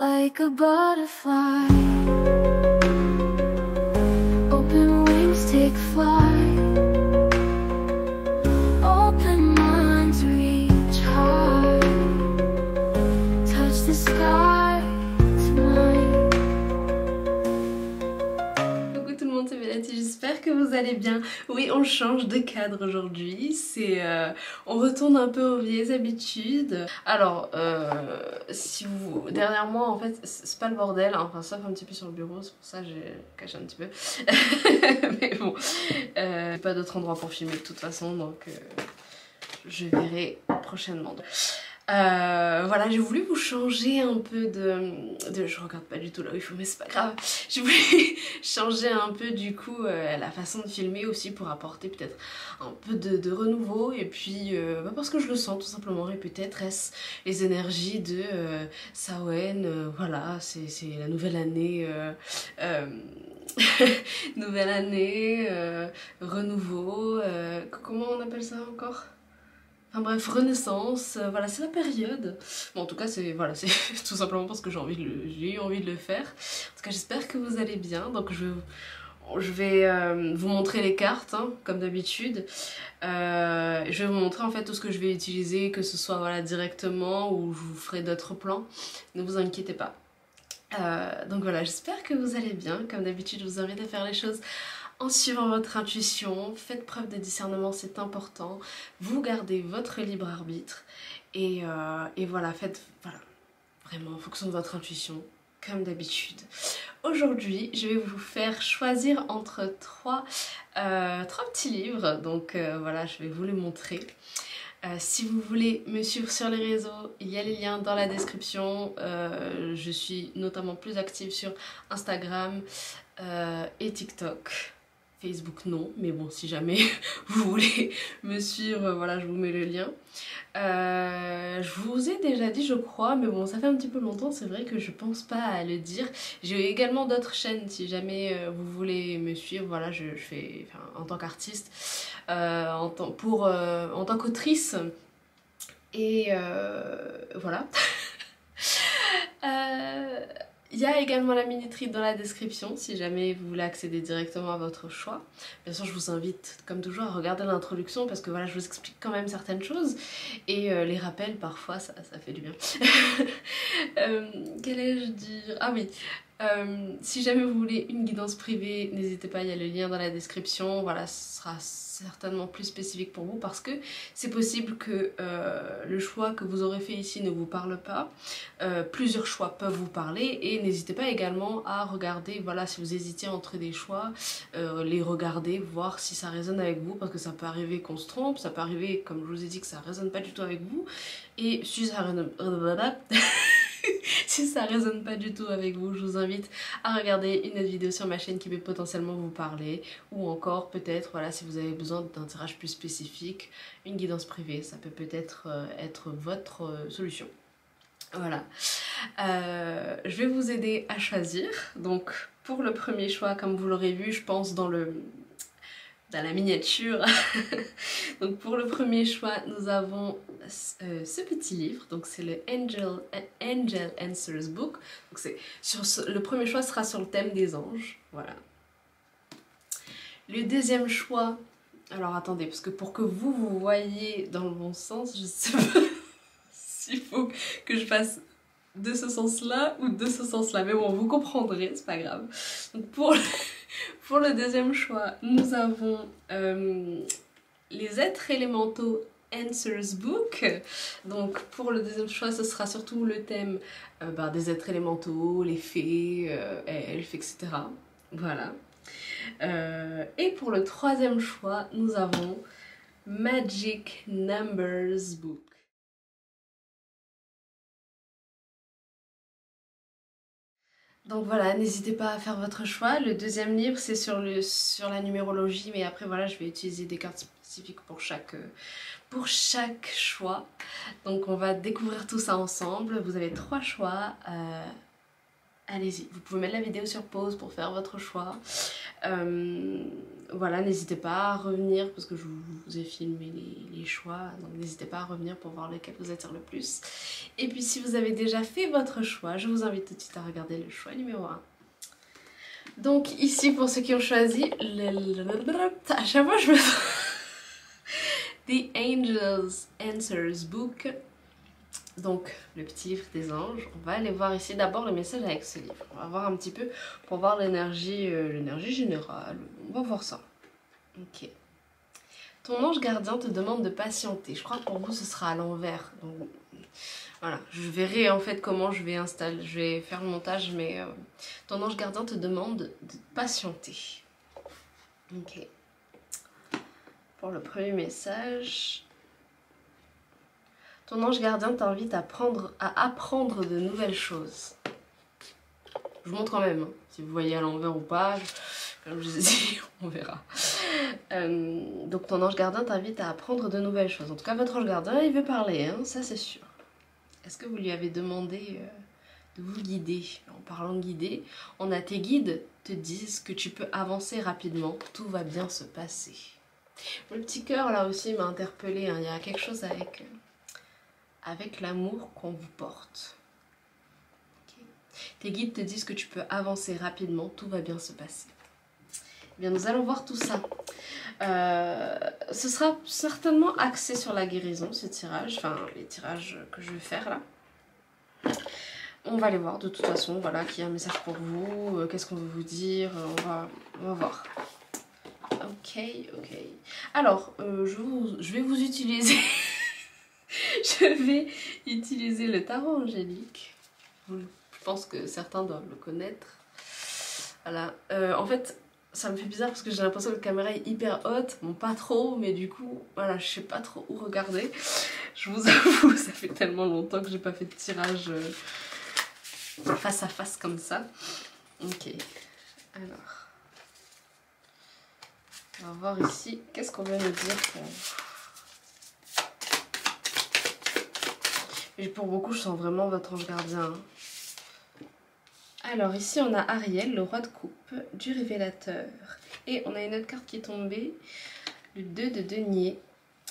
like a butterfly. Open wings, take flight. Open minds, reach high. Touch the sky tonight. Coucou tout le monde, c'est Mélanie, j'espère que vous allez bien. Oui, on change de cadre aujourd'hui, on retourne un peu aux vieilles habitudes. Alors, si vous... Derrière moi, en fait, c'est pas le bordel, hein. Enfin, sauf un petit peu sur le bureau, c'est pour ça que j'ai caché un petit peu. Mais bon, pas d'autre endroit pour filmer de toute façon, donc je verrai prochainement. Voilà, j'ai voulu vous changer un peu je regarde pas du tout là où il faut, mais c'est pas grave. J'ai voulu changer un peu du coup la façon de filmer aussi pour apporter peut-être un peu de renouveau, et puis parce que je le sens tout simplement, et peut-être est-ce les énergies de Samhain, voilà, c'est la nouvelle année, nouvelle année, renouveau, comment on appelle ça encore ? Enfin bref, renaissance, voilà, c'est la période. Bon, en tout cas, c'est voilà, c'est tout simplement parce que j'ai eu envie de le faire. En tout cas, j'espère que vous allez bien. Donc je vais vous montrer les cartes, hein, comme d'habitude. Je vais vous montrer en fait tout ce que je vais utiliser, que ce soit voilà, directement ou je vous ferai d'autres plans. Ne vous inquiétez pas. Donc voilà, j'espère que vous allez bien. Comme d'habitude, je vous invite à faire les choses en suivant votre intuition. Faites preuve de discernement, c'est important. Vous gardez votre libre arbitre. Et voilà, faites voilà, vraiment en fonction de votre intuition, comme d'habitude. Aujourd'hui, je vais vous faire choisir entre trois petits livres. Donc voilà, je vais vous les montrer. Si vous voulez me suivre sur les réseaux, il y a les liens dans la description. Je suis notamment plus active sur Instagram et TikTok. Facebook non, mais bon, si jamais vous voulez me suivre, voilà, je vous mets le lien. Je vous ai déjà dit, je crois, mais bon, ça fait un petit peu longtemps, c'est vrai que je pense pas à le dire. J'ai également d'autres chaînes, si jamais vous voulez me suivre, voilà, je fais, enfin, en tant qu'artiste, en tant qu'autrice, et voilà. Il y a également la minuterie dans la description si jamais vous voulez accéder directement à votre choix. Bien sûr, je vous invite comme toujours à regarder l'introduction parce que voilà, je vous explique quand même certaines choses et les rappels parfois ça fait du bien. Qu'allais-je dire? Ah oui, si jamais vous voulez une guidance privée, n'hésitez pas, il y a le lien dans la description. Voilà, ce sera certainement plus spécifique pour vous parce que c'est possible que le choix que vous aurez fait ici ne vous parle pas. Plusieurs choix peuvent vous parler, et n'hésitez pas également à regarder, voilà, si vous hésitez entre des choix, les regarder, voir si ça résonne avec vous, parce que ça peut arriver qu'on se trompe, ça peut arriver, comme je vous ai dit, que ça résonne pas du tout avec vous, et si ça résonne... si ça résonne pas du tout avec vous, je vous invite à regarder une autre vidéo sur ma chaîne qui peut potentiellement vous parler, ou encore peut-être, voilà, si vous avez besoin d'un tirage plus spécifique, une guidance privée, ça peut peut-être être votre solution. Voilà, je vais vous aider à choisir. Donc pour le premier choix, comme vous l'aurez vu, je pense dans la miniature. Donc pour le premier choix, nous avons ce petit livre. Donc c'est le Angel Answers Book. Donc le premier choix sera sur le thème des anges. Voilà. Le deuxième choix, alors attendez, parce que pour que vous voyez dans le bon sens, je sais pas s'il faut que je fasse de ce sens-là ou de ce sens-là. Mais bon, vous comprendrez, c'est pas grave. Donc pour le deuxième choix, nous avons les êtres élémentaux Answers Book. Donc pour le deuxième choix, ce sera surtout le thème des êtres élémentaux, les fées, elfes, etc. Voilà. Et pour le troisième choix, nous avons Magic Numbers Book. Donc voilà, n'hésitez pas à faire votre choix. Le deuxième livre, c'est sur la numérologie, mais après voilà, je vais utiliser des cartes spécifiques pour chaque choix. Donc on va découvrir tout ça ensemble. Vous avez trois choix allez-y. Vous pouvez mettre la vidéo sur pause pour faire votre choix. Voilà, n'hésitez pas à revenir parce que je vous ai filmé les choix, donc n'hésitez pas à revenir pour voir lequel vous attire le plus. Et puis si vous avez déjà fait votre choix, je vous invite tout de suite à regarder le choix numéro 1. Donc ici pour ceux qui ont choisi, à chaque fois je me... The Angels Answers Book. Donc le petit livre des anges. On va aller voir ici d'abord le message avec ce livre. On va voir un petit peu pour voir l'énergie générale. On va voir ça. Ok. Ton ange gardien te demande de patienter. Je crois que pour vous ce sera à l'envers. Donc voilà, je verrai en fait comment je vais installer, je vais faire le montage, mais ton ange gardien te demande de patienter. Ok. Pour le premier message, ton ange gardien t'invite à apprendre de nouvelles choses. Je vous montre quand même, hein, si vous voyez à l'envers ou pas, comme je vous ai dit, on verra. Donc ton ange gardien t'invite à apprendre de nouvelles choses. En tout cas, votre ange gardien, il veut parler, hein, ça c'est sûr. Est-ce que vous lui avez demandé de vous guider? En parlant de guider, on a tes guides te disent que tu peux avancer rapidement, tout va bien se passer. Le petit cœur là aussi m'a interpellée, hein. Il y a quelque chose avec l'amour qu'on vous porte. Okay. Tes guides te disent que tu peux avancer rapidement, tout va bien se passer. Eh bien, nous allons voir tout ça. Ce sera certainement axé sur la guérison, ce tirage, enfin les tirages que je vais faire là. On va les voir de toute façon, voilà, qui a un message pour vous, qu'est-ce qu'on veut vous dire, on va voir. Ok. Alors, je vais vous utiliser, je vais utiliser le tarot angélique. Je pense que certains doivent le connaître. Voilà, en fait, ça me fait bizarre parce que j'ai l'impression que la caméra est hyper haute, bon pas trop, mais du coup, voilà, je sais pas trop où regarder. Je vous avoue, ça fait tellement longtemps que j'ai pas fait de tirage face à face comme ça. Ok, alors, on va voir ici, qu'est-ce qu'on veut nous dire pour vous. Et pour beaucoup, je sens vraiment votre ange gardien. Alors ici on a Ariel, le roi de coupe, du révélateur. Et on a une autre carte qui est tombée, le 2 de denier,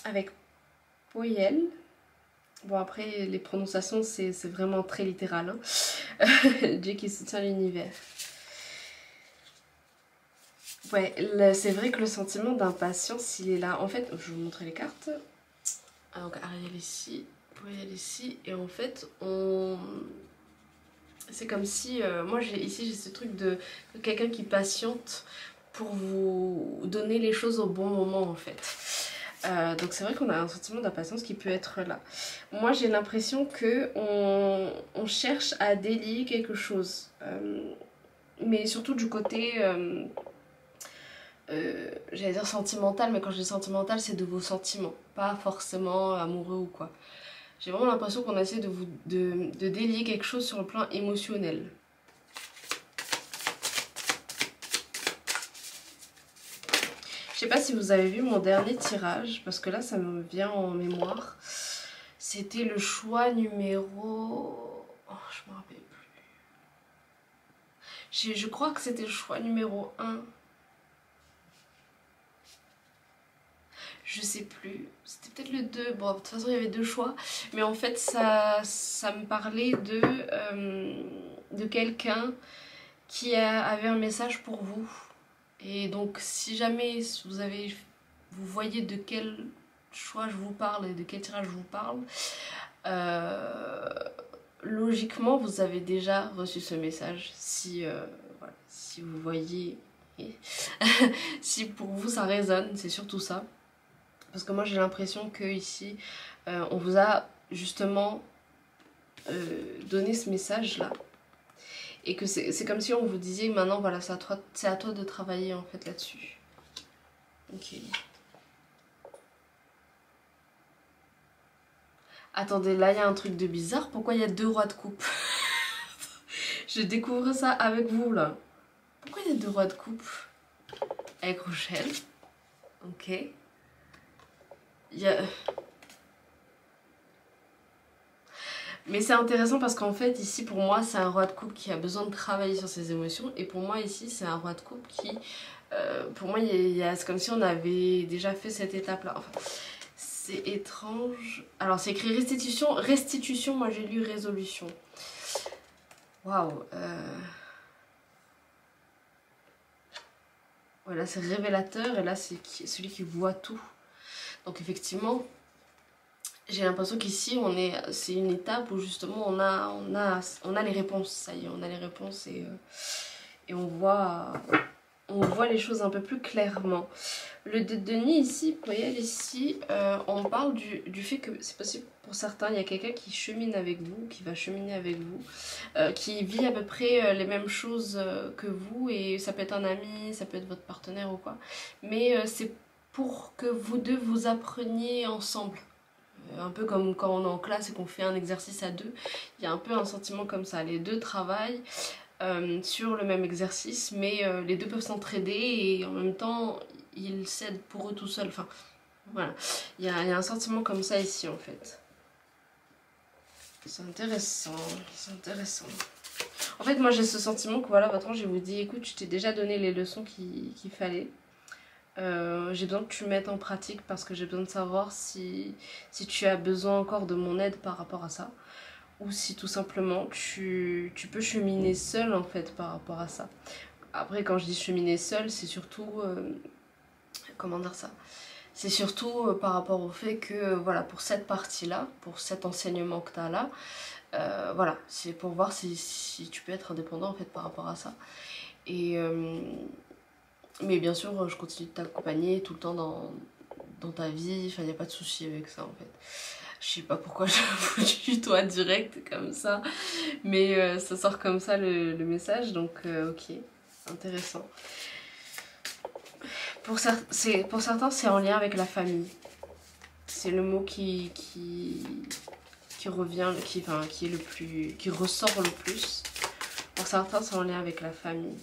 avec Poyel. Bon après les prononciations c'est vraiment très littéral. Hein. Dieu qui soutient l'univers. Ouais, c'est vrai que le sentiment d'impatience il est là. En fait, je vais vous montrer les cartes. Donc Ariel ici, Poyel ici. Et en fait c'est comme si, moi ici j'ai ce truc de quelqu'un qui patiente pour vous donner les choses au bon moment en fait. Donc c'est vrai qu'on a un sentiment d'impatience qui peut être là. Moi j'ai l'impression que on cherche à délier quelque chose. Mais surtout du côté, j'allais dire sentimental, mais quand je dis sentimental c'est de vos sentiments. Pas forcément amoureux ou quoi. J'ai vraiment l'impression qu'on essaie de délier quelque chose sur le plan émotionnel. Je sais pas si vous avez vu mon dernier tirage, parce que là ça me vient en mémoire. C'était le choix numéro... Oh, je me rappelle plus. Je crois que c'était le choix numéro 1. Je sais plus, c'était peut-être le 2, bon de toute façon il y avait 2 choix, mais en fait ça me parlait de quelqu'un qui avait un message pour vous. Et donc si jamais vous voyez de quel choix je vous parle et de quel tirage je vous parle, logiquement vous avez déjà reçu ce message si, voilà, si vous voyez, si pour vous ça résonne, c'est surtout ça. Parce que moi j'ai l'impression que ici on vous a justement donné ce message là. Et que c'est comme si on vous disait maintenant voilà c'est à toi de travailler en fait là-dessus. Ok. Attendez, là il y a un truc de bizarre. Pourquoi il y a 2 rois de coupe? Je découvre ça avec vous là. Pourquoi il y a 2 rois de coupe? Avec Rochelle. Ok. Il y a... Mais c'est intéressant parce qu'en fait, ici, pour moi, c'est un roi de coupe qui a besoin de travailler sur ses émotions. Et pour moi, ici, c'est un roi de coupe qui... pour moi, c'est comme si on avait déjà fait cette étape-là. Enfin, c'est étrange. Alors, c'est écrit restitution. Restitution, moi, j'ai lu résolution. Waouh. Voilà, c'est révélateur. Et là, c'est celui qui voit tout. Donc, effectivement... J'ai l'impression qu'ici, c'est une étape où justement on a les réponses. Ça y est, on a les réponses et on voit les choses un peu plus clairement. Le Denis ici, vous voyez ici, on parle du fait que c'est possible pour certains, il y a quelqu'un qui chemine avec vous, qui va cheminer avec vous, qui vit à peu près les mêmes choses que vous, et ça peut être un ami, ça peut être votre partenaire ou quoi. Mais c'est pour que vous deux vous appreniez ensemble. Un peu comme quand on est en classe et qu'on fait un exercice à deux, il y a un peu un sentiment comme ça. Les deux travaillent sur le même exercice, mais les deux peuvent s'entraider et en même temps, ils s'aident pour eux tout seuls. Enfin, voilà. Il y a un sentiment comme ça ici, en fait. C'est intéressant, c'est intéressant. En fait, moi, j'ai ce sentiment que, voilà, votre ange, il vous dit, écoute, je t'ai déjà donné les leçons qu'il fallait. J'ai besoin que tu mettes en pratique parce que j'ai besoin de savoir si tu as besoin encore de mon aide par rapport à ça, ou si tout simplement tu peux cheminer seul en fait par rapport à ça. Après, quand je dis cheminer seul, c'est surtout comment dire ça, c'est surtout par rapport au fait que voilà, pour cette partie là, pour cet enseignement que tu as là, voilà, c'est pour voir si tu peux être indépendant en fait par rapport à ça. Et mais bien sûr, je continue de t'accompagner tout le temps dans ta vie, enfin, il n'y a pas de souci avec ça en fait. Je sais pas pourquoi je vous tutoie direct comme ça, mais ça sort comme ça le message, donc ok, intéressant. Pour certains, c'est en lien avec la famille. C'est le mot qui revient, qui est le plus, qui ressort le plus. Pour certains, c'est en lien avec la famille.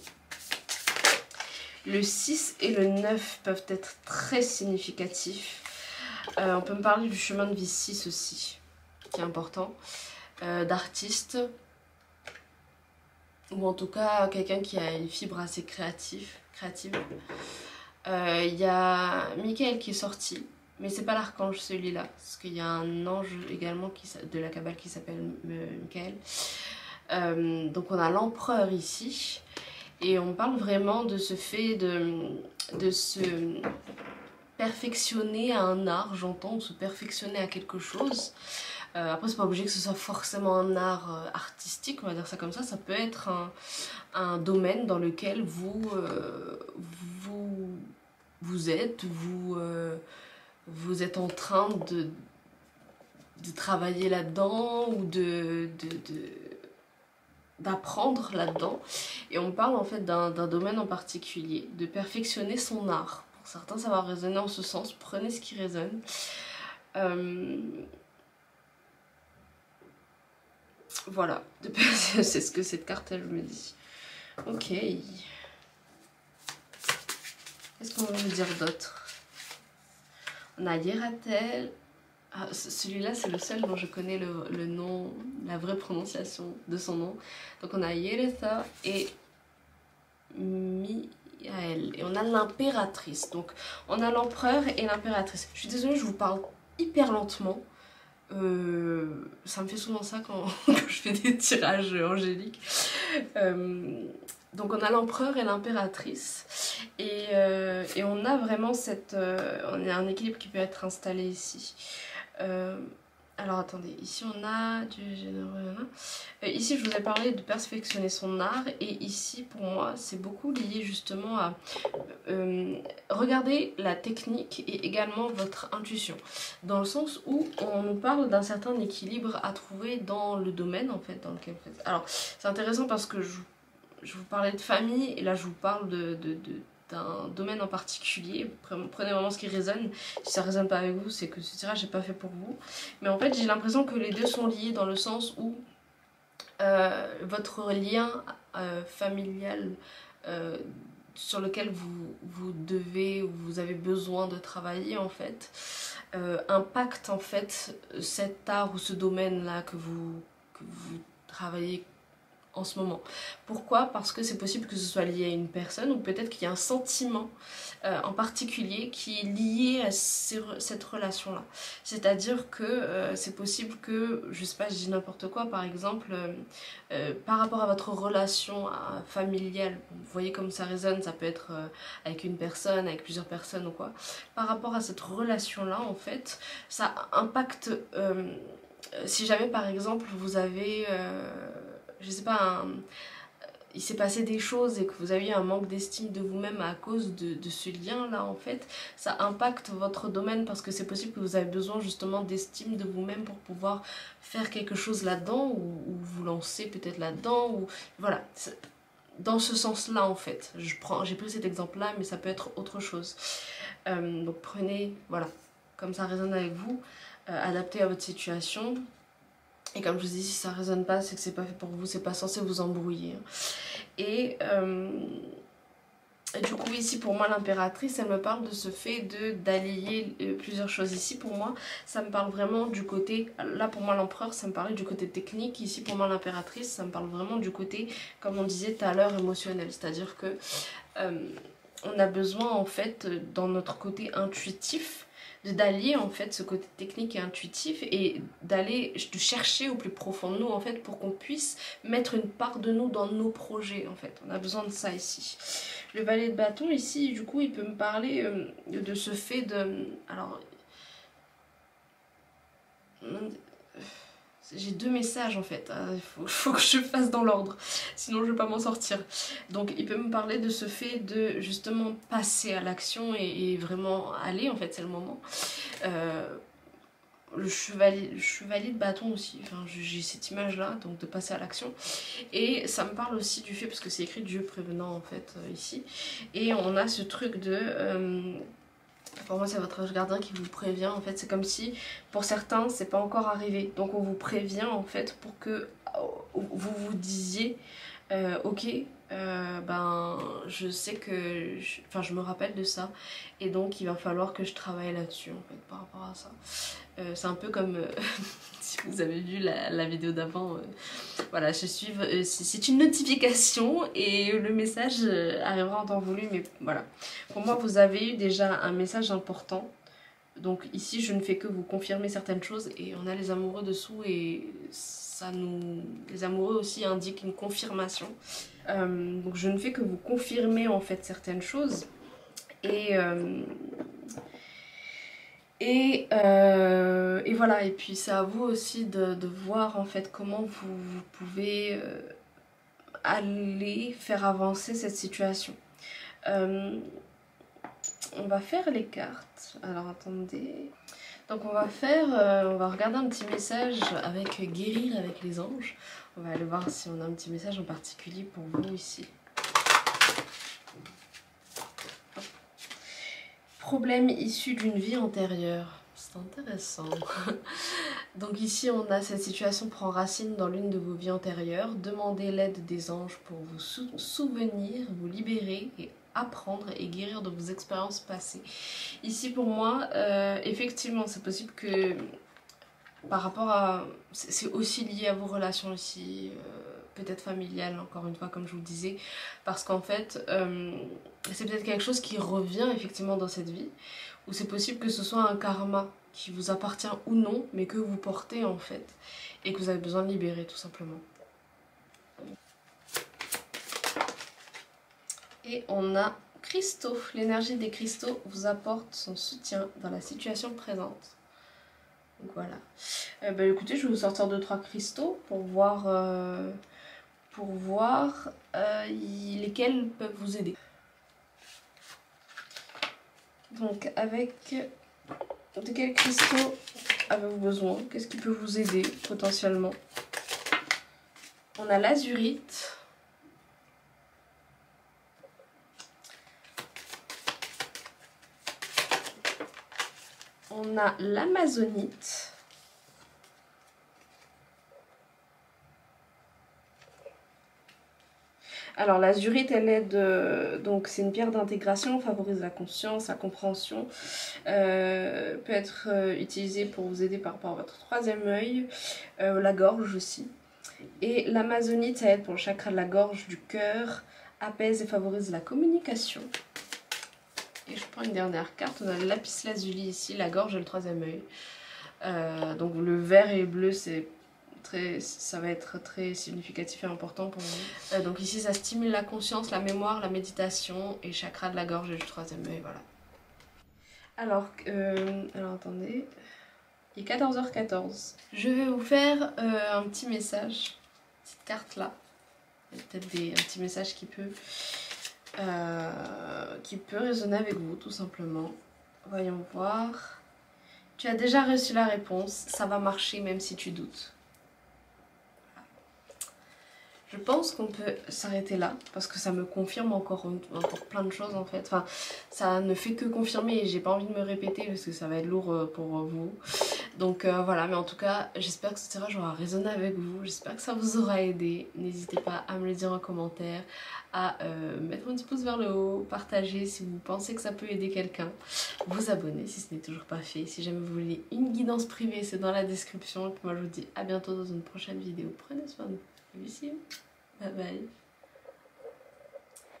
Le 6 et le 9 peuvent être très significatifs. On peut me parler du chemin de vie 6 aussi, qui est important. D'artiste, ou en tout cas quelqu'un qui a une fibre assez créative. Il y a Michael qui est sorti, mais c'est pas l'archange celui-là, parce qu'il y a un ange également de la Kabbale qui s'appelle Michael. Donc on a l'empereur ici. Et on parle vraiment de ce fait de se perfectionner à un art, j'entends, ou se perfectionner à quelque chose. Après, c'est pas obligé que ce soit forcément un art artistique, on va dire ça comme ça. Ça peut être un domaine dans lequel vous êtes en train de travailler là-dedans ou d'apprendre là-dedans, et on parle en fait d'un domaine en particulier, de perfectionner son art. Pour certains, ça va résonner en ce sens, prenez ce qui résonne. Voilà, c'est ce que cette carte elle me dit. Ok. Qu'est-ce qu'on va me dire d'autre? On a Yeratel. Ah, celui-là, c'est le seul dont je connais le nom, la vraie prononciation de son nom. Donc on a Yeretha et Miael. Et on a l'impératrice. Donc on a l'empereur et l'impératrice. Je suis désolée, je vous parle hyper lentement. Ça me fait souvent ça quand je fais des tirages angéliques. Donc on a l'empereur et l'impératrice. Et on a vraiment on a un équilibre qui peut être installé ici. Alors attendez, ici on a du généreux. Ici je vous ai parlé de perfectionner son art, et ici pour moi c'est beaucoup lié justement à regarder la technique et également votre intuition, dans le sens où on nous parle d'un certain équilibre à trouver dans le domaine en fait dans lequel vous faites. Alors c'est intéressant parce que je vous parlais de famille et là je vous parle d'un domaine en particulier. Prenez vraiment ce qui résonne. Si ça résonne pas avec vous, c'est que ce tirage n'est pas fait pour vous. Mais en fait, j'ai l'impression que les deux sont liés dans le sens où votre lien familial sur lequel vous avez besoin de travailler en fait, impacte en fait cet art ou ce domaine là que vous que vous travaillez en ce moment. Pourquoi? Parce que c'est possible que ce soit lié à une personne ou peut-être qu'il y a un sentiment en particulier qui est lié à cette relation-là. C'est-à-dire que c'est possible que, je sais pas, je dis n'importe quoi, par exemple, par rapport à votre relation familiale, vous voyez comme ça résonne, ça peut être avec une personne, avec plusieurs personnes ou quoi. Par rapport à cette relation-là, en fait, ça impacte, si jamais par exemple vous avez... je sais pas, il s'est passé des choses et que vous avez un manque d'estime de vous-même à cause de ce lien-là, en fait, ça impacte votre domaine parce que c'est possible que vous avez besoin justement d'estime de vous-même pour pouvoir faire quelque chose là-dedans ou vous lancer peut-être là-dedans, ou voilà. Dans ce sens-là, en fait, j'ai pris cet exemple-là, mais ça peut être autre chose. Donc prenez, voilà, comme ça résonne avec vous, adaptez à votre situation. Et comme je vous dis, si ça résonne pas, c'est que c'est pas fait pour vous, c'est pas censé vous embrouiller. Et du coup, ici pour moi, l'impératrice, elle me parle de ce fait d'allier plusieurs choses. Ici pour moi, ça me parle vraiment du côté, là pour moi l'empereur, ça me parlait du côté technique. Ici pour moi l'impératrice, ça me parle vraiment du côté, comme on disait tout à l'heure, émotionnel. C'est-à-dire que on a besoin en fait, dans notre côté intuitif, d'allier en fait ce côté technique et intuitif et de chercher au plus profond de nous en fait pour qu'on puisse mettre une part de nous dans nos projets en fait. On a besoin de ça ici. Le valet de bâton ici, du coup, il peut me parler de ce fait de... Alors... J'ai deux messages en fait, il faut que je fasse dans l'ordre, sinon je vais pas m'en sortir. Donc il peut me parler de ce fait de justement passer à l'action et vraiment aller, en fait c'est le moment. Le chevalier de bâton aussi, enfin, j'ai cette image là, donc de passer à l'action. Et ça me parle aussi du fait, parce que c'est écrit Dieu prévenant en fait ici. Et on a ce truc de... pour moi c'est votre ange gardien qui vous prévient en fait, c'est comme si pour certains c'est pas encore arrivé, donc on vous prévient en fait pour que vous vous disiez ok, ben je sais que, je me rappelle de ça et donc il va falloir que je travaille là-dessus en fait par rapport à ça. C'est un peu comme si vous avez vu la vidéo d'avant, voilà, c'est une notification et le message arrivera en temps voulu, mais voilà. Pour moi, vous avez eu déjà un message important. Donc ici, je ne fais que vous confirmer certaines choses et on a les amoureux dessous et ça nous... Les amoureux aussi indiquent une confirmation. Donc je ne fais que vous confirmer en fait certaines choses et voilà, et puis c'est à vous aussi de voir en fait comment vous pouvez aller faire avancer cette situation. On va faire les cartes. Alors attendez. Donc on va regarder un petit message avec guérir avec les anges. On va aller voir si on a un petit message en particulier pour vous ici. Problème issu d'une vie antérieure. C'est intéressant. Donc ici on a cette situation prend racine dans l'une de vos vies antérieures. Demandez l'aide des anges pour vous souvenir, vous libérer et apprendre et guérir de vos expériences passées. Ici pour moi, effectivement c'est possible que par rapport à... C'est aussi lié à vos relations ici, peut-être familiales encore une fois comme je vous le disais, parce qu'en fait c'est peut-être quelque chose qui revient effectivement dans cette vie, ou c'est possible que ce soit un karma qui vous appartient ou non, mais que vous portez en fait, et que vous avez besoin de libérer tout simplement. Et on a cristaux. L'énergie des cristaux vous apporte son soutien dans la situation présente. Donc voilà. Écoutez, je vais vous sortir 2-3 cristaux pour voir, lesquels peuvent vous aider. Donc avec... De quels cristaux avez-vous besoin? Qu'est-ce qui peut vous aider potentiellement? On a l'azurite. On a l'amazonite. Alors l'azurite, elle aide, donc c'est une pierre d'intégration, favorise la conscience, la compréhension, peut être utilisée pour vous aider par rapport à votre troisième œil, la gorge aussi. Et l'amazonite, ça aide pour le chakra de la gorge, du cœur, apaise et favorise la communication. Et je prends une dernière carte, on a le lapis lazuli ici, la gorge et le troisième œil. Donc le vert et le bleu, ça va être très significatif et important pour vous. Donc ici, ça stimule la conscience, la mémoire, la méditation et chakra de la gorge et du troisième œil, voilà. Alors attendez, il est 14h14. Je vais vous faire un petit message, cette carte là. Il y a peut-être un petit message qui peut résonner avec vous tout simplement. Voyons voir. Tu as déjà reçu la réponse, ça va marcher même si tu doutes. Je pense qu'on peut s'arrêter là parce que ça me confirme encore plein de choses en fait. Enfin, ça ne fait que confirmer et j'ai pas envie de me répéter parce que ça va être lourd pour vous. Donc voilà, mais en tout cas, j'espère que ce tirage aura résonné avec vous. J'espère que ça vous aura aidé. N'hésitez pas à me le dire en commentaire, à mettre un petit pouce vers le haut, partager si vous pensez que ça peut aider quelqu'un, vous abonner si ce n'est toujours pas fait. Si jamais vous voulez une guidance privée, c'est dans la description. Et puis moi je vous dis à bientôt dans une prochaine vidéo. Prenez soin de vous. Bye bye.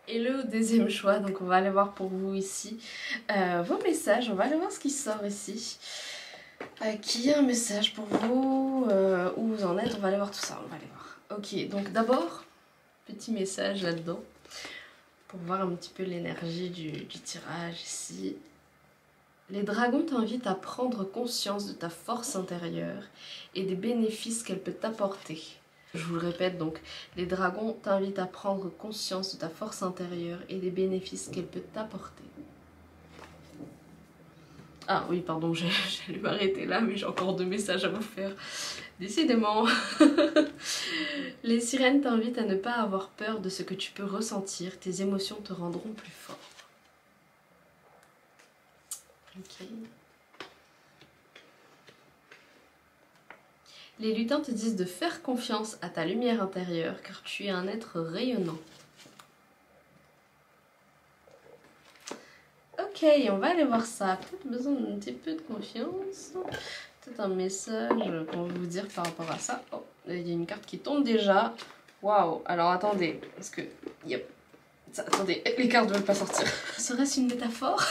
Et le deuxième choix, donc on va aller voir pour vous ici vos messages, on va aller voir ce qui sort ici. Qui a un message pour vous, où vous en êtes, on va aller voir tout ça, on va aller voir. Ok, donc d'abord, petit message là-dedans, pour voir un petit peu l'énergie du tirage ici. Les dragons t'invitent à prendre conscience de ta force intérieure et des bénéfices qu'elle peut t'apporter. Je vous le répète, donc les dragons t'invitent à prendre conscience de ta force intérieure et des bénéfices qu'elle peut t'apporter. Ah oui, pardon, j'allais m'arrêter là, mais j'ai encore 2 messages à vous faire. Décidément. Les sirènes t'invitent à ne pas avoir peur de ce que tu peux ressentir. Tes émotions te rendront plus fort. Ok. Les lutins te disent de faire confiance à ta lumière intérieure car tu es un être rayonnant. Ok, on va aller voir ça. Peut-être besoin d'un petit peu de confiance. Peut-être un message qu'on va vous dire par rapport à ça. Oh, il y a une carte qui tombe déjà. Waouh, alors attendez, parce que... Yep. Attendez, les cartes ne veulent pas sortir. Serait-ce une métaphore?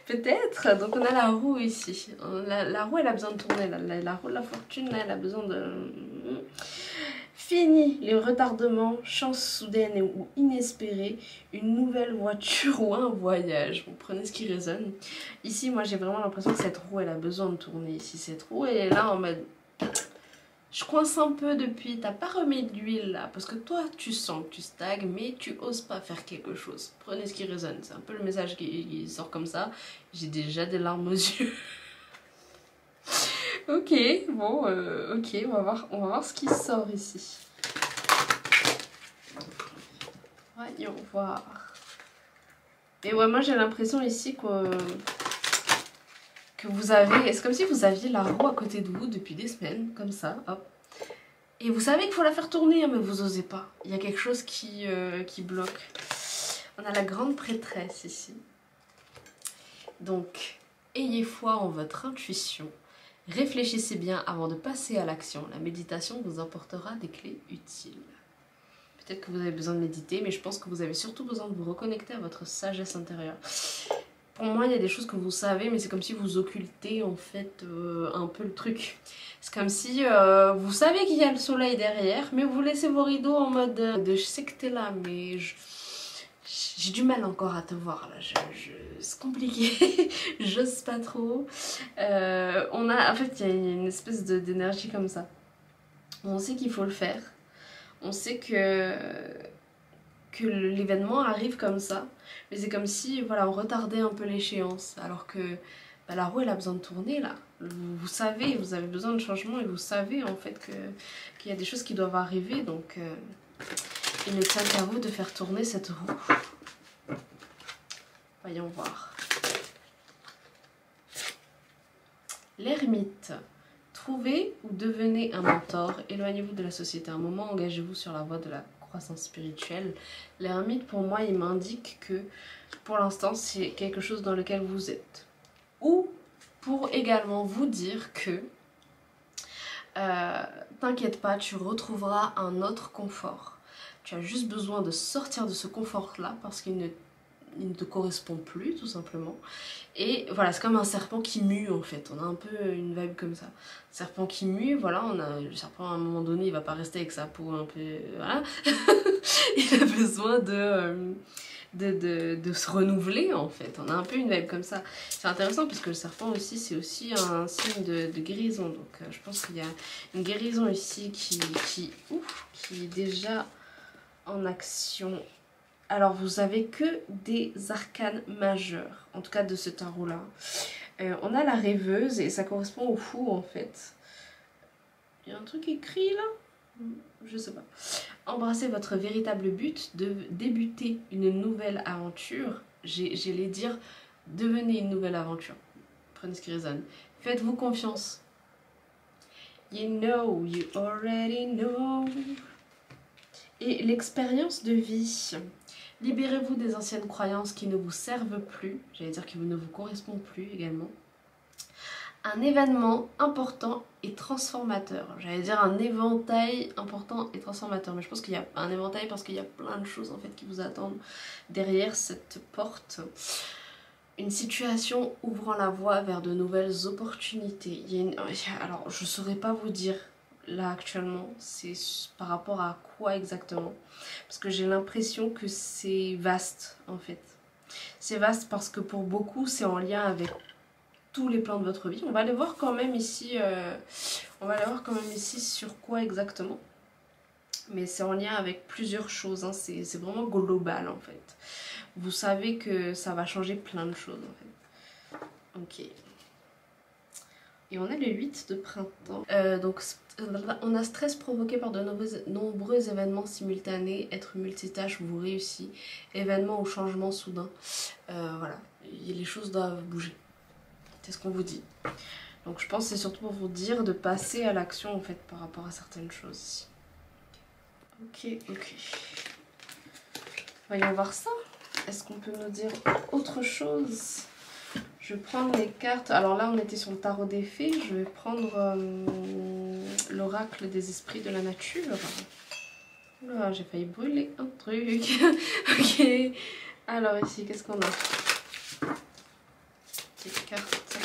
Peut-être. Donc on a la roue ici. La roue, elle a besoin de tourner. La roue de la fortune, là, elle a besoin de... Fini les retardements, chance soudaine ou inespérée, une nouvelle voiture ou un voyage. Vous prenez ce qui résonne. Ici, moi, j'ai vraiment l'impression que cette roue, elle a besoin de tourner. Ici, cette roue, elle est là en mode... Je coince un peu depuis, t'as pas remis de l'huile là, parce que toi tu sens que tu stagnes, mais tu oses pas faire quelque chose. Prenez ce qui résonne, c'est un peu le message qui sort comme ça. J'ai déjà des larmes aux yeux. Ok, bon, ok, on va voir ce qui sort ici. Voyons voir. Et ouais, moi j'ai l'impression ici que vous avez... C'est comme si vous aviez la roue à côté de vous depuis des semaines, comme ça, hop. Et vous savez qu'il faut la faire tourner, mais vous osez pas. Il y a quelque chose qui bloque. On a la grande prêtresse ici. Donc, ayez foi en votre intuition. Réfléchissez bien avant de passer à l'action. La méditation vous apportera des clés utiles. Peut-être que vous avez besoin de méditer, mais je pense que vous avez surtout besoin de vous reconnecter à votre sagesse intérieure. Pour moi, il y a des choses que vous savez, mais c'est comme si vous occultez en fait un peu le truc. C'est comme si vous savez qu'il y a le soleil derrière, mais vous laissez vos rideaux en mode je sais que t'es là, mais j'ai du mal encore à te voir là. C'est compliqué, j'ose pas trop. En fait, il y a une espèce d'énergie comme ça. On sait qu'il faut le faire. On sait que l'événement arrive comme ça, mais c'est comme si voilà, on retardait un peu l'échéance, alors que bah, la roue elle a besoin de tourner là. Vous savez, vous avez besoin de changement et vous savez en fait qu'il y a des choses qui doivent arriver, donc il ne tient qu'à vous de faire tourner cette roue. Voyons voir. L'ermite. Trouvez ou devenez un mentor, éloignez-vous de la société un moment, engagez-vous sur la voie de la croissance spirituelle. L'ermite, pour moi, il m'indique que pour l'instant, c'est quelque chose dans lequel vous êtes. Ou pour également vous dire que T'inquiète pas, tu retrouveras un autre confort. Tu as juste besoin de sortir de ce confort-là parce qu'il ne te correspond plus, tout simplement. Et voilà, c'est comme un serpent qui mue en fait. On a un peu une vibe comme ça. Serpent qui mue, voilà, le serpent à un moment donné, il va pas rester avec sa peau un peu. Voilà. Il a besoin de se renouveler en fait. On a un peu une vibe comme ça. C'est intéressant parce que le serpent aussi, c'est aussi un signe de guérison. Donc je pense qu'il y a une guérison ici qui est déjà en action. Alors vous avez que des arcanes majeurs, en tout cas de ce tarot là. On a la rêveuse et ça correspond au fou en fait. Il y a un truc écrit là? Je sais pas. Embrassez votre véritable but de débuter une nouvelle aventure. J'allais dire devenez une nouvelle aventure. Prenez ce qui résonne. Faites-vous confiance. You know, you already know. Et l'expérience de vie. Libérez-vous des anciennes croyances qui ne vous servent plus, j'allais dire qui ne vous correspondent plus également. Un événement important et transformateur. J'allais dire un éventail important et transformateur, mais je pense qu'il y a un éventail parce qu'il y a plein de choses en fait qui vous attendent derrière cette porte. Une situation ouvrant la voie vers de nouvelles opportunités. Alors, je ne saurais pas vous dire là actuellement, c'est par rapport à quoi exactement. Parce que j'ai l'impression que c'est vaste en fait. C'est vaste parce que pour beaucoup, c'est en lien avec tous les plans de votre vie. On va aller voir quand même ici, sur quoi exactement. Mais c'est en lien avec plusieurs choses, hein. C'est vraiment global en fait. Vous savez que ça va changer plein de choses en fait. Ok. Et on a le 8 de printemps. Donc on a stress provoqué par de nombreux événements simultanés. Être multitâche vous réussit. Événements ou changements soudains. Voilà, les choses doivent bouger. C'est ce qu'on vous dit. Donc je pense que c'est surtout pour vous dire de passer à l'action en fait par rapport à certaines choses ici. Ok. Voyons voir ça. Est-ce qu'on peut nous dire autre chose? Je vais prendre les cartes. Alors là, on était sur le tarot des fées. Je vais prendre l'oracle des esprits de la nature. Oula, j'ai failli brûler un truc. Ok. Alors ici, qu'est-ce qu'on a? Des cartes.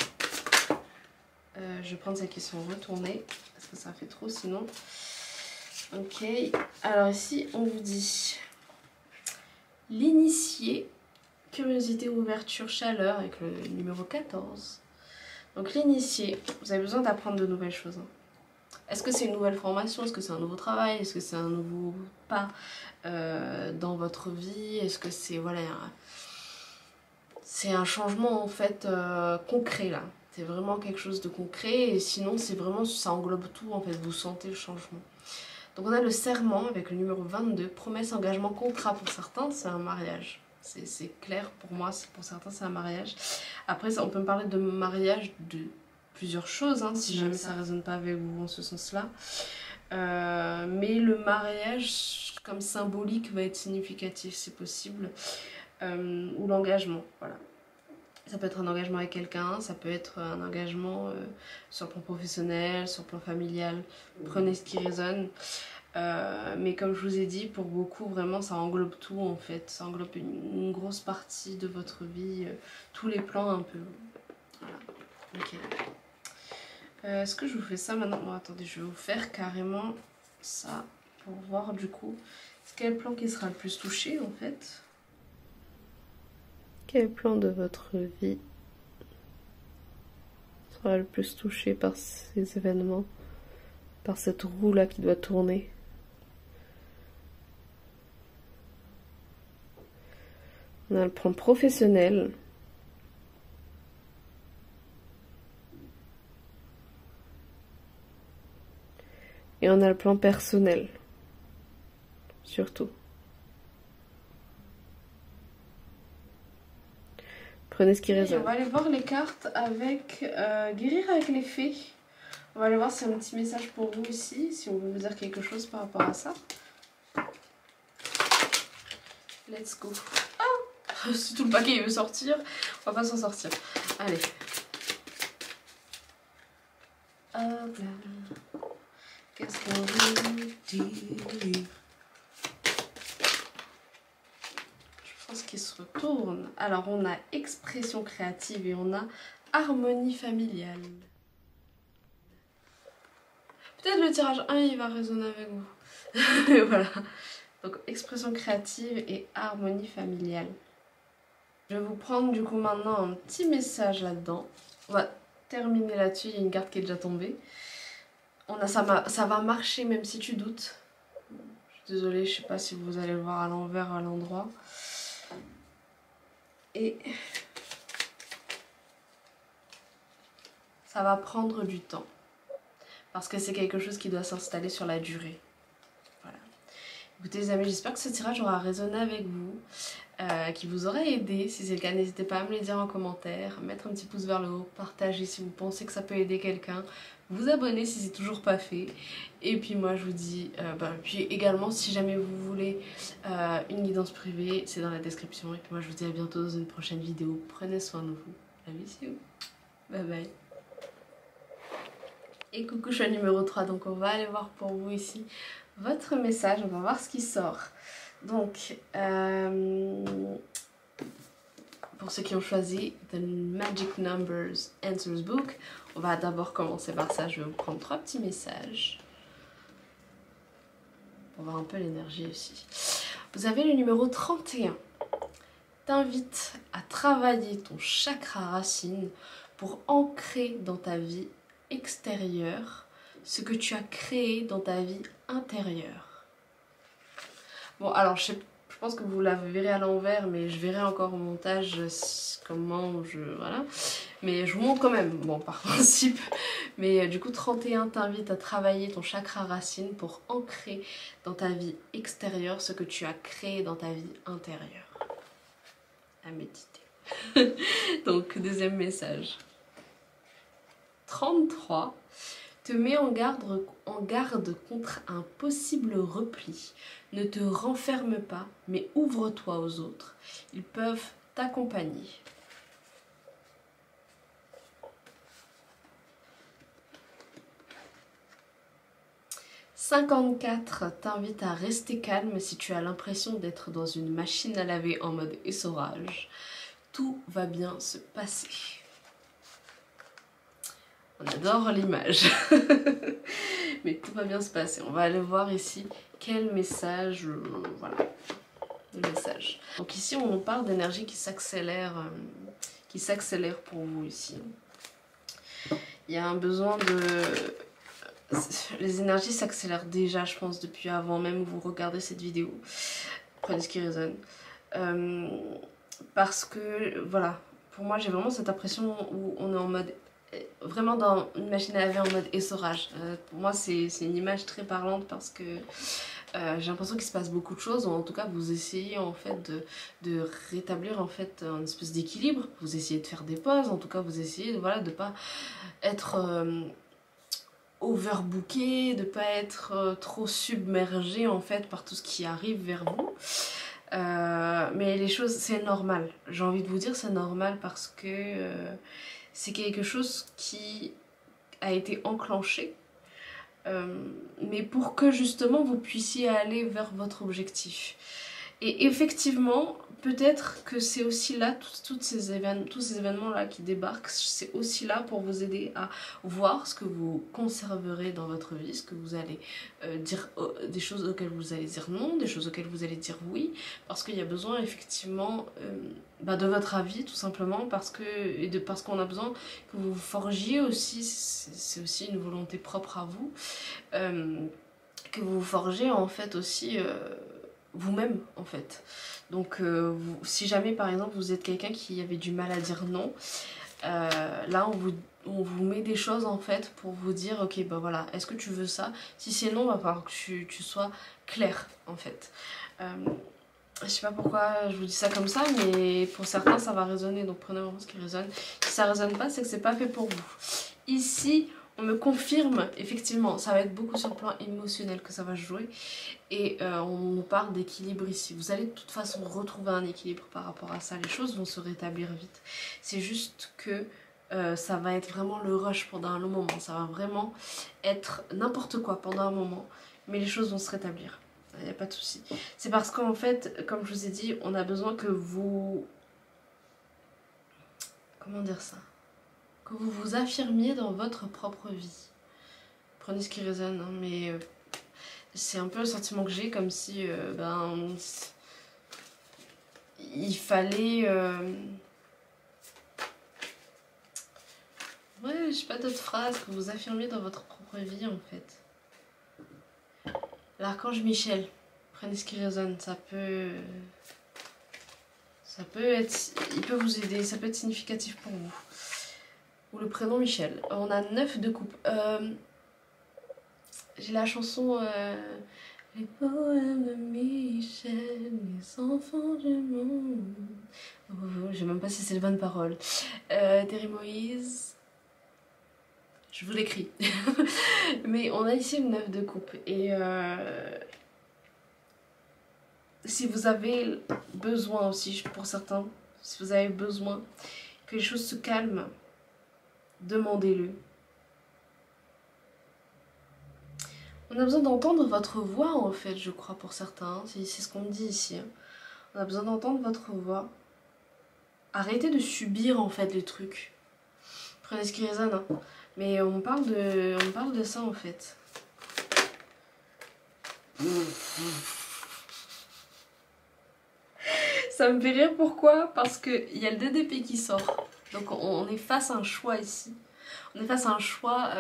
Je vais prendre celles qui sont retournées. Parce que ça fait trop sinon. Ok. Alors ici, on vous dit l'initié. Curiosité, ouverture, chaleur avec le numéro 14. Donc l'initié, vous avez besoin d'apprendre de nouvelles choses. Hein. Est-ce que c'est une nouvelle formation? Est-ce que c'est un nouveau travail? Est-ce que c'est un nouveau pas dans votre vie? Est-ce que c'est voilà, c'est un changement en fait concret là. C'est vraiment quelque chose de concret et sinon c'est vraiment, ça englobe tout en fait, vous sentez le changement. Donc on a le serment avec le numéro 22, promesse, engagement, contrat pour certains, c'est un mariage. C'est clair pour moi, pour certains c'est un mariage. Après ça, on peut me parler de mariage de plusieurs choses, hein, si jamais ça ne résonne pas avec vous en ce sens-là. Mais le mariage comme symbolique va être significatif, c'est possible. Ou l'engagement, voilà. Ça peut être un engagement avec quelqu'un, ça peut être un engagement sur le plan professionnel, sur le plan familial. Prenez ce qui résonne. Mais comme je vous ai dit, pour beaucoup, vraiment, ça englobe tout en fait. Ça englobe une grosse partie de votre vie, tous les plans un peu. Voilà. Ok. Est-ce que je vous fais ça maintenant? Bon, attendez, je vais vous faire carrément ça pour voir du coup quel plan qui sera le plus touché en fait. Quel plan de votre vie sera le plus touché par ces événements, par cette roue là qui doit tourner? On a le plan professionnel. Et on a le plan personnel. Surtout. Prenez ce qui résonne. On va aller voir les cartes avec guérir avec les fées. On va aller voir si c'est un petit message pour vous ici, si on veut vous dire quelque chose par rapport à ça. Let's go. Ah, si tout le paquet veut sortir, on va pas s'en sortir. Allez. Hop là. choses qui se retournent. Alors on a expression créative et on a harmonie familiale. Peut-être le tirage 1 il va résonner avec vous. Voilà. Donc expression créative et harmonie familiale. Je vais vous prendre du coup maintenant un petit message là-dedans. On va terminer là-dessus, il y a une carte qui est déjà tombée. Ça va marcher même si tu doutes. Je suis désolée, je sais pas si vous allez le voir à l'envers, à l'endroit. Et ça va prendre du temps. Parce que c'est quelque chose qui doit s'installer sur la durée. Voilà. Écoutez les amis, j'espère que ce tirage aura résonné avec vous. Qui vous aura aidé. Si c'est le cas, n'hésitez pas à me le dire en commentaire, mettre un petit pouce vers le haut, partager si vous pensez que ça peut aider quelqu'un, vous abonner si c'est toujours pas fait. Et puis moi je vous dis, puis également si jamais vous voulez une guidance privée, c'est dans la description. Et puis moi je vous dis à bientôt dans une prochaine vidéo. Prenez soin de vous. La bisous. Bye bye. Et coucou, je suis à numéro 3, donc on va aller voir pour vous ici votre message, on va voir ce qui sort. Donc, pour ceux qui ont choisi The Magic Numbers Answers Book, on va d'abord commencer par ça. Je vais vous prendre 3 petits messages pour voir un peu l'énergie aussi. Vous avez le numéro 31. T'invite à travailler ton chakra racine pour ancrer dans ta vie extérieure ce que tu as créé dans ta vie intérieure. Bon, alors je pense que vous la verrez à l'envers, mais je verrai encore au montage comment je... Voilà. Mais je vous montre quand même, bon, par principe. Mais du coup, 31 t'invite à travailler ton chakra racine pour ancrer dans ta vie extérieure ce que tu as créé dans ta vie intérieure. À méditer. Donc, deuxième message. 33 te met en garde contre un possible repli. Ne te renferme pas, mais ouvre-toi aux autres. Ils peuvent t'accompagner. « 54 t'invite à rester calme si tu as l'impression d'être dans une machine à laver en mode essorage. Tout va bien se passer. » On adore l'image. Mais tout va bien se passer. On va aller voir ici quel message... voilà, le message. Donc ici, on parle d'énergie qui s'accélère pour vous ici. Il y a un besoin de... Les énergies s'accélèrent déjà, je pense, depuis avant même que vous regardez cette vidéo. Prenez ce qui résonne. Parce que, voilà, pour moi, j'ai vraiment cette impression où on est en mode... vraiment dans une machine à laver en mode essorage. Pour moi c'est une image très parlante parce que j'ai l'impression qu'il se passe beaucoup de choses, ou en tout cas vous essayez en fait de rétablir en fait un espèce d'équilibre, vous essayez de faire des pauses, en tout cas vous essayez voilà, de pas être overbooké, de pas être trop submergé en fait par tout ce qui arrive vers vous. Mais les choses c'est normal, j'ai envie de vous dire c'est normal parce que c'est quelque chose qui a été enclenché, mais pour que justement vous puissiez aller vers votre objectif. Et effectivement, peut-être que c'est aussi là, tous ces événements là qui débarquent, c'est aussi là pour vous aider à voir ce que vous conserverez dans votre vie, ce que vous allez dire, des choses auxquelles vous allez dire non, des choses auxquelles vous allez dire oui, parce qu'il y a besoin effectivement de votre avis tout simplement, parce qu'on a besoin que vous forgiez aussi, c'est aussi une volonté propre à vous, que vous forgez en fait aussi vous-même en fait. Donc si jamais par exemple vous êtes quelqu'un qui avait du mal à dire non, là on vous met des choses en fait pour vous dire ok bah voilà, est-ce que tu veux ça? Si c'est non, il va falloir que tu sois clair en fait. Je sais pas pourquoi je vous dis ça comme ça, mais pour certains ça va résonner, donc prenez vraiment ce qui résonne. Si ça résonne pas, c'est que c'est pas fait pour vous. Ici on me confirme, effectivement, ça va être beaucoup sur le plan émotionnel que ça va jouer. Et on nous parle d'équilibre ici. Vous allez de toute façon retrouver un équilibre par rapport à ça. Les choses vont se rétablir vite. C'est juste que ça va être vraiment le rush pendant un long moment. Ça va vraiment être n'importe quoi pendant un moment. Mais les choses vont se rétablir. il n'y a pas de souci. C'est parce qu'en fait, comme je vous ai dit, on a besoin que vous... Comment dire ça? Que vous vous affirmiez dans votre propre vie. Prenez ce qui résonne, hein, mais c'est un peu le sentiment que j'ai, comme si il fallait... Ouais, je sais pas d'autres phrases, que vous affirmiez dans votre propre vie en fait. L'archange Michel, prenez ce qui résonne, ça peut être, il peut vous aider, ça peut être significatif pour vous. Ou le prénom Michel. On a 9 de coupe. J'ai la chanson Les poèmes de Michel, les enfants du monde. Oh, je sais même pas si c'est les bonnes paroles. Terry Moïse. Je vous l'écris. Mais on a ici une 9 de coupe. Et si vous avez besoin aussi, pour certains, si vous avez besoin que les choses se calment, demandez-le. On a besoin d'entendre votre voix en fait, je crois, pour certains. C'est ce qu'on me dit ici. On a besoin d'entendre votre voix. Arrêtez de subir en fait les trucs. Prenez ce qui résonne. Hein. Mais on parle de ça en fait. Ça me fait rire, pourquoi? Parce qu'il y a le DDP qui sort. Donc on est face à un choix ici. On est face à un choix...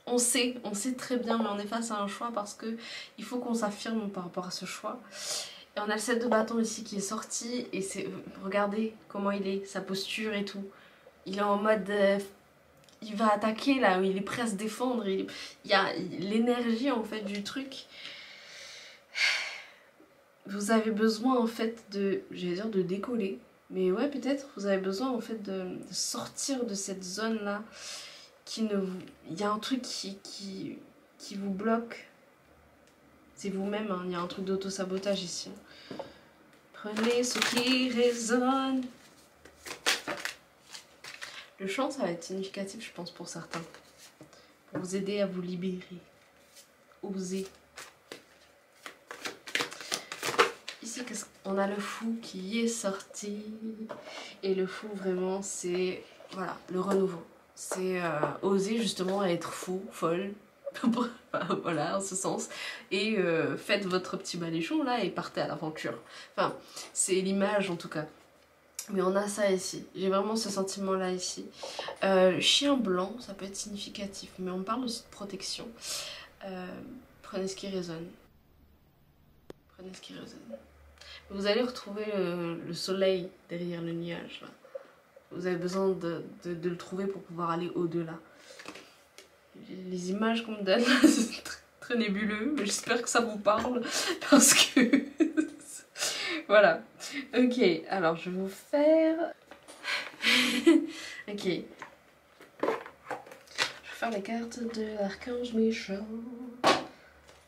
on sait très bien, mais on est face à un choix parce que il faut qu'on s'affirme par rapport à ce choix. Et on a le 7 de bâton ici qui est sorti. Et c'est, regardez comment il est, sa posture et tout. Il est en mode... il va attaquer là, où il est prêt à se défendre. Il y a l'énergie en fait du truc. Vous avez besoin en fait de, j'allais dire de décoller. Mais ouais, peut-être vous avez besoin en fait de sortir de cette zone là. Il y a un truc qui vous bloque. C'est vous-même, hein. Il y a un truc d'auto-sabotage ici. Prenez ce qui résonne. Le chant, ça va être significatif, je pense, pour certains. Pour vous aider à vous libérer. Oser. Ici, on a le fou qui est sorti. Et le fou, vraiment, c'est voilà, le renouveau. C'est oser justement être fou, folle. Voilà, en ce sens. Et faites votre petit baluchon là et partez à l'aventure. Enfin, c'est l'image en tout cas. Mais on a ça ici. J'ai vraiment ce sentiment là ici. Le chien blanc, ça peut être significatif. Mais on parle aussi de protection. Prenez ce qui résonne. Prenez ce qui résonne. Vous allez retrouver le soleil derrière le nuage là. Vous avez besoin de le trouver pour pouvoir aller au-delà. Les images qu'on me donne, c'est très nébuleux, mais j'espère que ça vous parle, parce que... voilà. Ok, alors je vais vous faire... ok. Je vais faire les cartes de l'archange Michel.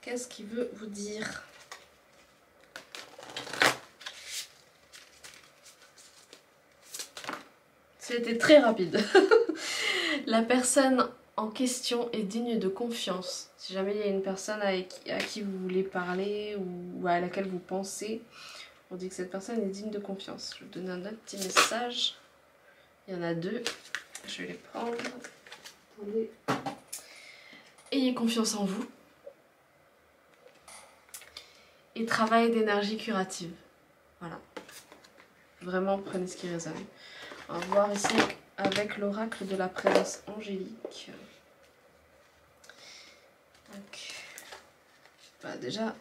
Qu'est-ce qu'il veut vous dire ? C'était très rapide. La personne en question est digne de confiance. Si jamais il y a une personne à qui vous voulez parler ou à laquelle vous pensez, on dit que cette personne est digne de confiance. Je vais vous donner un autre petit message. Il y en a 2. Je vais les prendre. Attendez. Ayez confiance en vous. Et travail d'énergie curative. Voilà. Vraiment, prenez ce qui résonne. On va voir ici avec l'oracle de la présence angélique. Donc, bah déjà,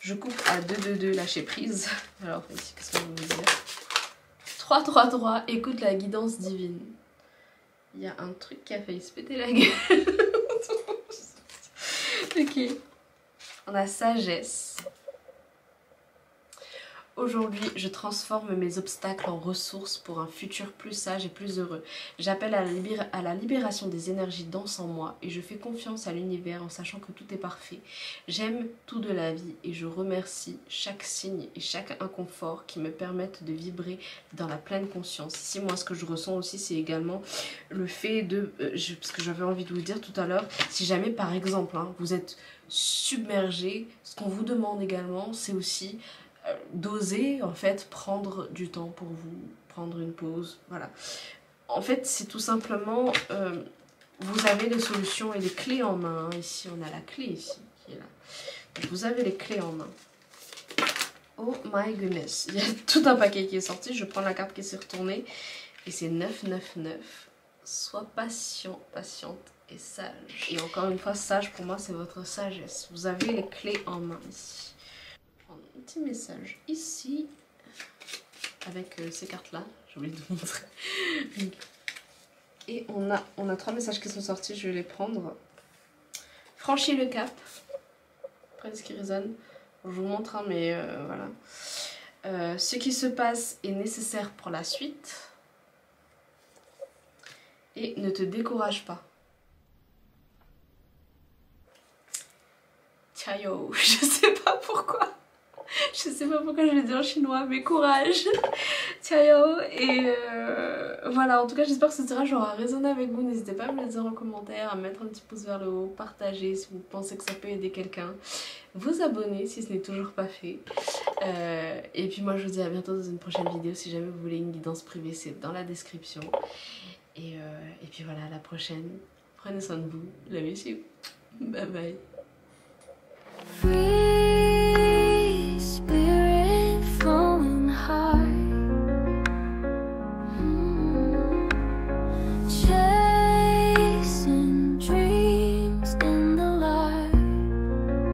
je coupe à 2-2-2, lâcher prise. Alors ici, qu'est-ce qu'on veut vous dire? 3-3-3, écoute la guidance divine. Il y a un truc qui a failli se péter la gueule. Ok. On a sagesse. Aujourd'hui, je transforme mes obstacles en ressources pour un futur plus sage et plus heureux. J'appelle à la libération des énergies denses en moi et je fais confiance à l'univers en sachant que tout est parfait. J'aime tout de la vie et je remercie chaque signe et chaque inconfort qui me permettent de vibrer dans la pleine conscience. Ici, moi, ce que je ressens aussi, c'est également le fait de... parce que j'avais envie de vous dire tout à l'heure, si jamais, par exemple, hein, vous êtes submerger. Ce qu'on vous demande également, c'est aussi d'oser en fait prendre du temps pour vous, prendre une pause, voilà. En fait, c'est tout simplement, vous avez les solutions et les clés en main. Ici, on a la clé ici qui est là. Donc, vous avez les clés en main. Oh my goodness, il y a tout un paquet qui est sorti. Je prends la carte qui s'est retournée et c'est 999. Sois patient, patiente et sage. Et encore une fois, sage pour moi, c'est votre sagesse. Vous avez les clés en main ici. Un petit message ici avec ces cartes-là. J'ai oublié de vous montrer. Et on a 3 messages qui sont sortis, je vais les prendre. Franchis le cap. Après ce qui résonne. Je vous montre, hein, mais voilà. Ce qui se passe est nécessaire pour la suite. Et ne te décourage pas. Ciao. Je sais pas pourquoi. Je sais pas pourquoi je l'ai dit en chinois, mais courage. Ciao. Et voilà, en tout cas j'espère que ce tirage aura résonné avec vous. N'hésitez pas à me le dire en commentaire, à mettre un petit pouce vers le haut, partager si vous pensez que ça peut aider quelqu'un, vous abonner si ce n'est toujours pas fait. Et puis moi je vous dis à bientôt dans une prochaine vidéo. Si jamais vous voulez une guidance privée, c'est dans la description. Et puis voilà, à la prochaine. Prenez soin de vous. Love you. Bye bye.